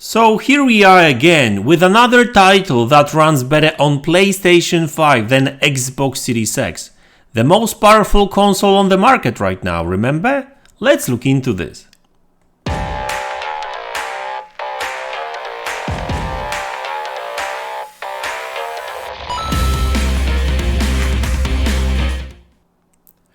So here we are again with another title that runs better on PlayStation 5 than Xbox Series X. The most powerful console on the market right now, remember? Let's look into this.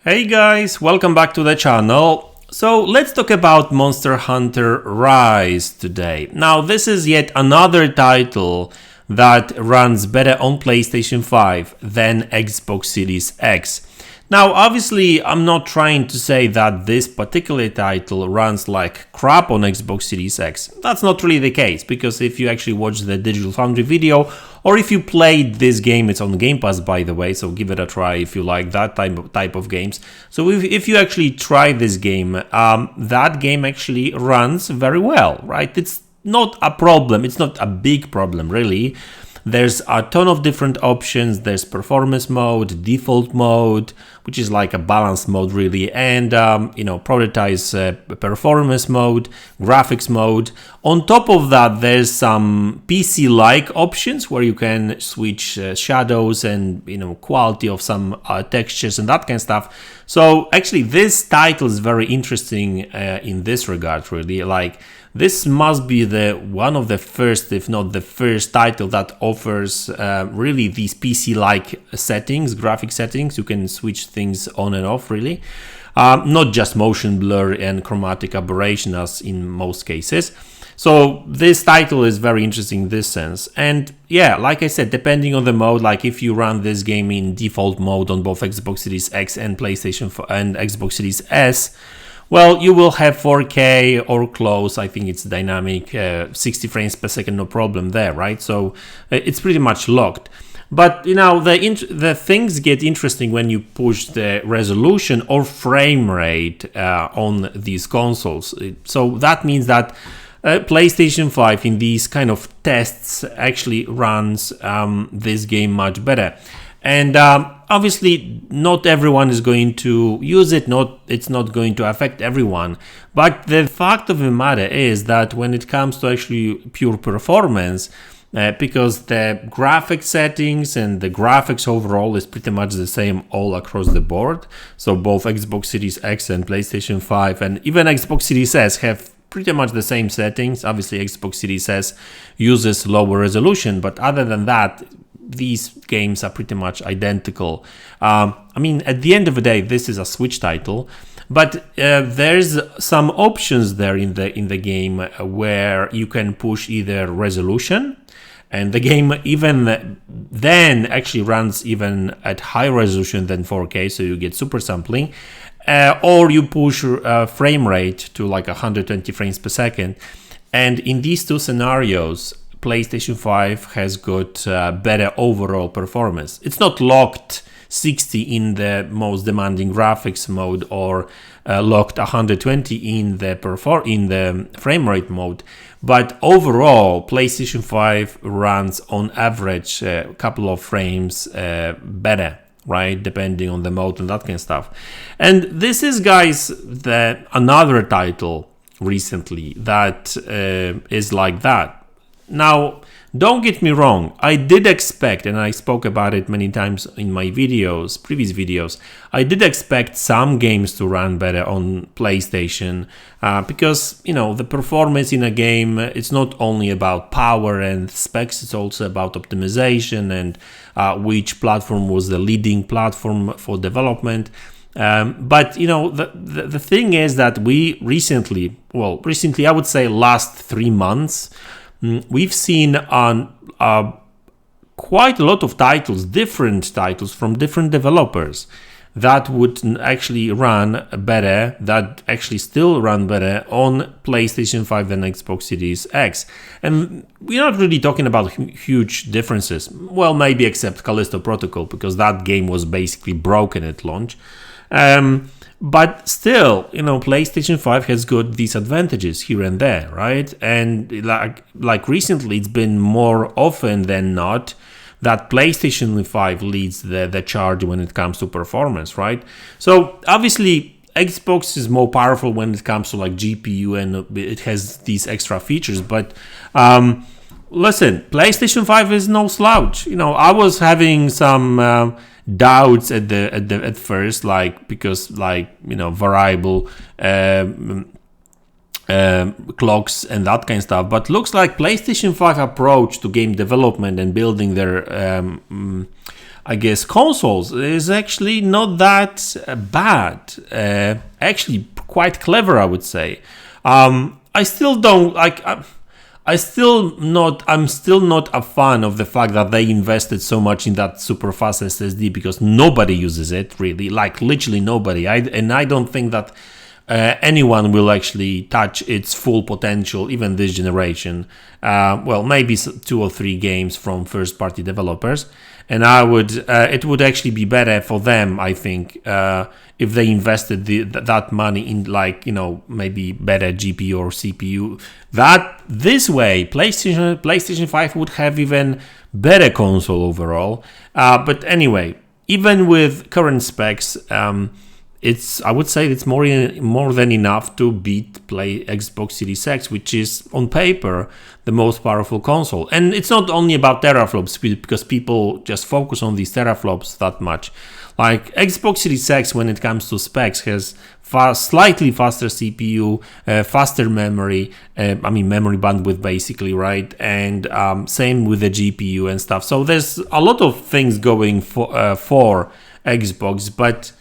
Hey guys, welcome back to the channel. So let's talk about Monster Hunter Rise today. Now this is yet another title that runs better on PlayStation 5 than Xbox Series X. Now obviously I'm not trying to say that this particular title runs like crap on Xbox Series X. That's not really the case, because if you actually watch the Digital Foundry video, or if you played this game, it's on Game Pass by the way, so give it a try if you like that type of games. So if you actually try this game, that game actually runs very well, right? It's not a problem, it's not a big problem really. There's a ton of different options. There's performance mode, default mode, which is like a balanced mode really, and prioritize performance mode, graphics mode. On top of that, there's some PC-like options where you can switch shadows and quality of some textures and that kind of stuff. So actually, this title is very interesting in this regard, really. Like, this must be one of the first, if not the first title that offers really these PC-like settings, graphic settings. You can switch things on and off really. Not just motion blur and chromatic aberration as in most cases. So this title is very interesting in this sense. And yeah, like I said, depending on the mode, like if you run this game in default mode on both Xbox Series X and PlayStation 4 and Xbox Series S, well, you will have 4K or close. I think it's dynamic, 60 frames per second, no problem there, right? So it's pretty much locked. But the things get interesting when you push the resolution or frame rate on these consoles. So that means that PlayStation 5 in these kind of tests actually runs this game much better. And obviously, not everyone is going to use it. It's not going to affect everyone. But the fact of the matter is that when it comes to actually pure performance, because the graphic settings and the graphics overall is pretty much the same all across the board. So both Xbox Series X and PlayStation 5 and even Xbox Series S have pretty much the same settings. Obviously, Xbox Series S uses lower resolution, but other than that, these games are pretty much identical. I mean, at the end of the day, this is a Switch title, but there's some options there in the game where you can push either resolution, and the game even then actually runs even at higher resolution than 4K, so you get super sampling, or you push frame rate to like 120 frames per second. And in these two scenarios, PlayStation 5 has got better overall performance. It's not locked 60 in the most demanding graphics mode or locked 120 in the frame rate mode, but overall PlayStation 5 runs on average a couple of frames better, right, depending on the mode and that kind of stuff. And this is, guys, another title recently that is like that. Now, don't get me wrong, I did expect, and I spoke about it many times in my previous videos, I did expect some games to run better on PlayStation because, the performance in a game, it's not only about power and specs, it's also about optimization and which platform was the leading platform for development. But the thing is that we recently, I would say last 3 months, we've seen quite a lot of different titles from different developers that would actually run better, that actually still run better on PlayStation 5 than Xbox Series X. And we're not really talking about huge differences. Well, maybe except Callisto Protocol, because that game was basically broken at launch. But still, PlayStation 5 has got these advantages here and there, right? And like recently, it's been more often than not that PlayStation 5 leads the charge when it comes to performance, right? So obviously, Xbox is more powerful when it comes to like GPU, and it has these extra features. But listen, PlayStation 5 is no slouch. You know, I was having some doubts at first, like, because, like, you know, variable clocks and that kind of stuff. But looks like PlayStation 5 approach to game development and building their I guess consoles is actually not that bad. Actually quite clever, I would say. I still don't like. I'm still not a fan of the fact that they invested so much in that super fast SSD, because nobody uses it, really, like literally nobody. I don't think that anyone will actually touch its full potential, even this generation. Well, maybe 2 or 3 games from first-party developers, and it would actually be better for them, I think, if they invested that money in, like, you know, maybe better GPU or CPU. That this way, PlayStation 5 would have even better console overall. But anyway, even with current specs, I would say it's more than enough to beat Xbox Series X, which is on paper the most powerful console. And it's not only about teraflops, because people just focus on these teraflops that much. Like Xbox Series X, when it comes to specs, has slightly faster CPU, faster memory, memory bandwidth basically, right? And same with the GPU and stuff. So there's a lot of things going for Xbox, but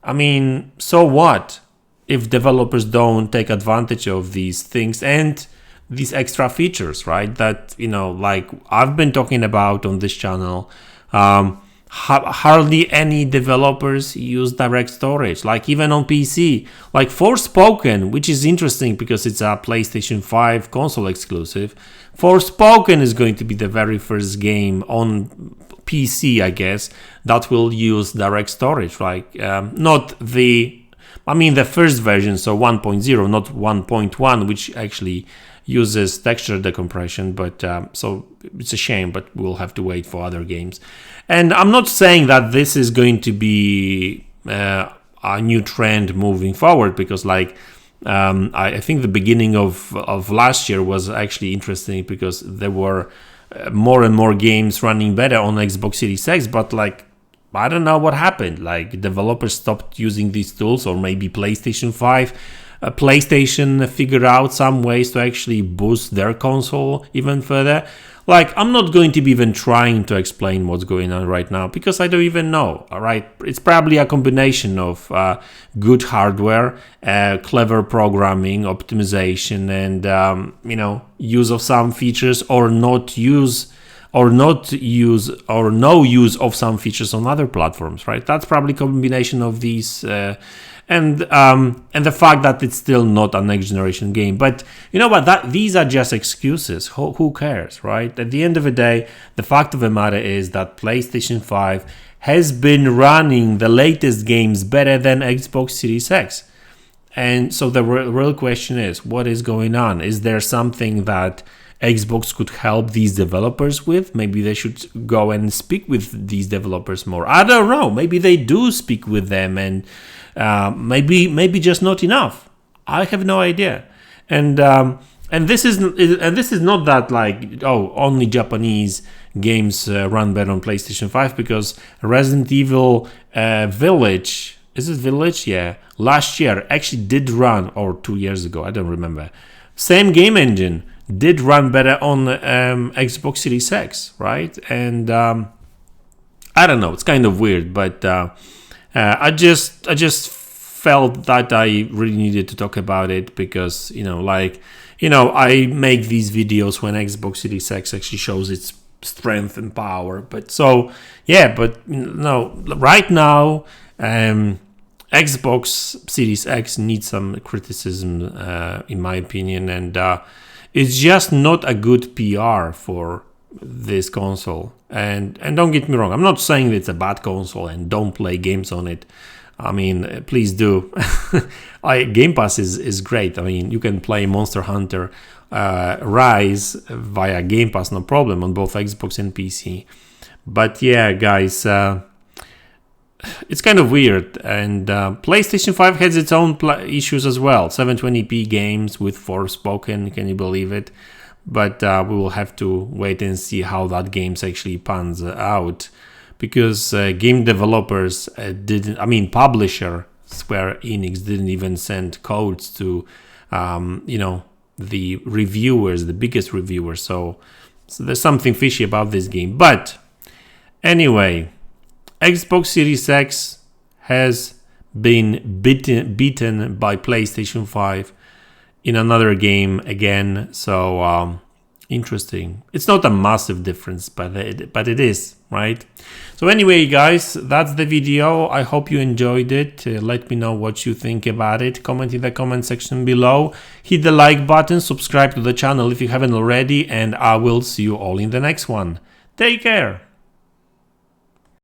I mean, so what if developers don't take advantage of these things and these extra features, right? That, you know, like I've been talking about on this channel, hardly any developers use direct storage, like even on PC. Like Forspoken, which is interesting because it's a PlayStation 5 console exclusive. Forspoken is going to be the very first game on PC, I guess, that will use direct storage, like not the first version, so 1.0, not 1.1, which actually uses texture decompression, but so it's a shame, but we'll have to wait for other games. And I'm not saying that this is going to be a new trend moving forward, because like I think the beginning of last year was actually interesting, because there were more and more games running better on Xbox Series X, but like I don't know what happened. Like developers stopped using these tools, or maybe PlayStation 5. PlayStation figured out some ways to actually boost their console even further. Like, I'm not going to be even trying to explain what's going on right now, because I don't even know, all right? It's probably a combination of good hardware, clever programming, optimization, and, use of some features, or no use of some features on other platforms, right? That's probably a combination of these, and the fact that it's still not a next generation game. But you know what? These are just excuses. Who cares, right? At the end of the day, the fact of the matter is that PlayStation 5 has been running the latest games better than Xbox Series X. And so the real question is, what is going on? Is there something that Xbox could help these developers with? Maybe they should go and speak with these developers more. I don't know. Maybe they do speak with them, and maybe just not enough. I have no idea. And this is not that like, only Japanese games run better on PlayStation 5, because Resident Evil Village, is it Village? Yeah, last year actually did run, or 2 years ago, I don't remember. Same game engine did run better on Xbox Series X, right? And I don't know, it's kind of weird, but I just felt that I really needed to talk about it, because I make these videos when Xbox Series X actually shows its strength and power. But so yeah, but no, right now Xbox Series X needs some criticism, in my opinion, and it's just not a good PR for this console. And don't get me wrong, I'm not saying that it's a bad console and don't play games on it. I mean, please do. Game Pass is great. I mean, you can play Monster Hunter Rise via Game Pass, no problem, on both Xbox and PC. But yeah, guys, it's kind of weird. And PlayStation 5 has its own issues as well. 720p games with Forspoken, can you believe it? But we will have to wait and see how that games actually pans out, because game developers publisher Square Enix didn't even send codes to the reviewers, the biggest reviewers. So there's something fishy about this game. But anyway, Xbox Series X has been beaten by PlayStation 5 in another game again. So interesting. It's not a massive difference, but it is, right? So anyway, guys, that's the video. I hope you enjoyed it. Let me know what you think about it. Comment in the comment section below. Hit the like button, subscribe to the channel if you haven't already, and I will see you all in the next one. Take care.